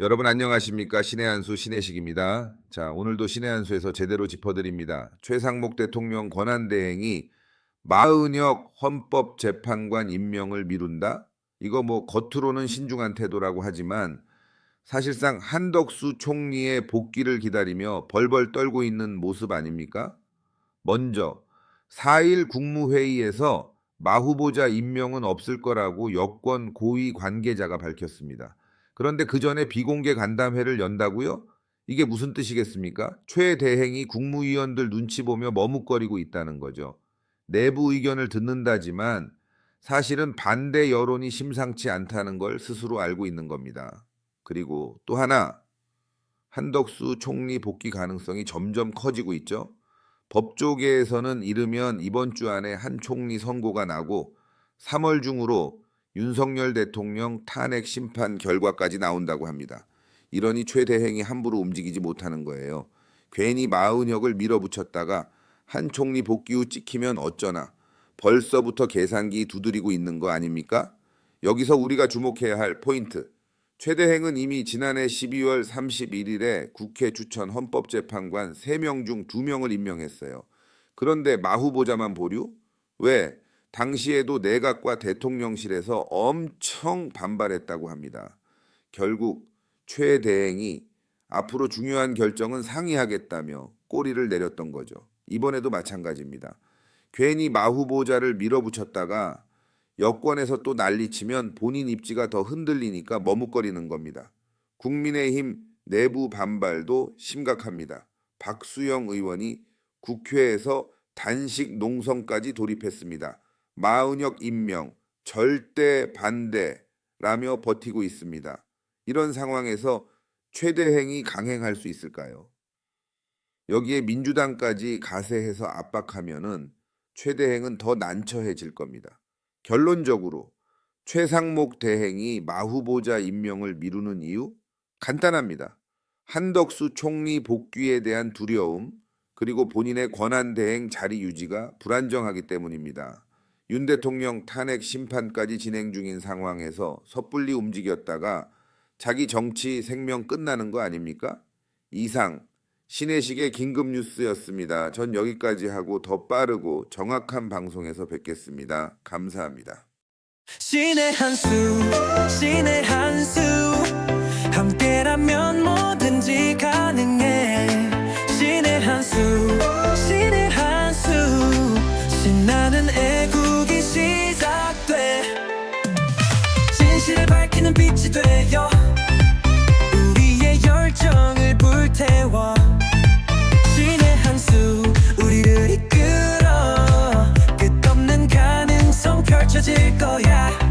여러분 안녕하십니까? 신의 한수 신혜식입니다. 자, 오늘도 신의 한수에서 제대로 짚어드립니다. 최상목 대통령 권한대행이 마은혁 헌법재판관 임명을 미룬다? 이거 겉으로는 신중한 태도라고 하지만 사실상 한덕수 총리의 복귀를 기다리며 벌벌 떨고 있는 모습 아닙니까? 먼저 4일 국무회의에서 마 후보자 임명은 없을 거라고 여권 고위 관계자가 밝혔습니다. 그런데 그 전에 비공개 간담회를 연다고요? 이게 무슨 뜻이겠습니까? 최 대행이 국무위원들 눈치 보며 머뭇거리고 있다는 거죠. 내부 의견을 듣는다지만 사실은 반대 여론이 심상치 않다는 걸 스스로 알고 있는 겁니다. 그리고 또 하나, 한덕수 총리 복귀 가능성이 점점 커지고 있죠. 법조계에서는 이르면 이번 주 안에 한 총리 선고가 나고 3월 중으로 윤석열 대통령 탄핵 심판 결과까지 나온다고 합니다. 이러니 최 대행이 함부로 움직이지 못하는 거예요. 괜히 마은혁을 밀어붙였다가 한 총리 복귀 후 찍히면 어쩌나 벌써부터 계산기 두드리고 있는 거 아닙니까? 여기서 우리가 주목해야 할 포인트. 최 대행은 이미 지난해 12월 31일에 국회 추천 헌법재판관 3명 중 2명을 임명했어요. 그런데 마 후보자만 보류? 왜? 당시에도 내각과 대통령실에서 엄청 반발했다고 합니다. 결국 최 대행이 앞으로 중요한 결정은 상의하겠다며 꼬리를 내렸던 거죠. 이번에도 마찬가지입니다. 괜히 마 후보자를 밀어붙였다가 여권에서 또 난리치면 본인 입지가 더 흔들리니까 머뭇거리는 겁니다. 국민의힘 내부 반발도 심각합니다. 박수영 의원이 국회에서 단식 농성까지 돌입했습니다. 마은혁 임명 절대 반대라며 버티고 있습니다. 이런 상황에서 최 대행이 강행할 수 있을까요? 여기에 민주당까지 가세해서 압박하면은 최 대행은 더 난처해질 겁니다. 결론적으로 최상목 대행이 마 후보자 임명을 미루는 이유? 간단합니다. 한덕수 총리 복귀에 대한 두려움, 그리고 본인의 권한대행 자리 유지가 불안정하기 때문입니다. 윤 대통령 탄핵 심판까지 진행 중인 상황에서 섣불리 움직였다가 자기 정치 생명 끝나는 거 아닙니까? 이상 신혜식의 긴급뉴스였습니다. 전 여기까지 하고 더 빠르고 정확한 방송에서 뵙겠습니다. 감사합니다. 신의 한수, 신의 한수, 함께라면 뭐든지 가능해. 신의 한수, 신의 한수, 신나는 애국이 시작돼. 진실을 밝히는 빛이 되어 우리의 열정을 불태워. 신의 한수, 우리를 이끌어. 끝없는 가능성 펼쳐질 거야.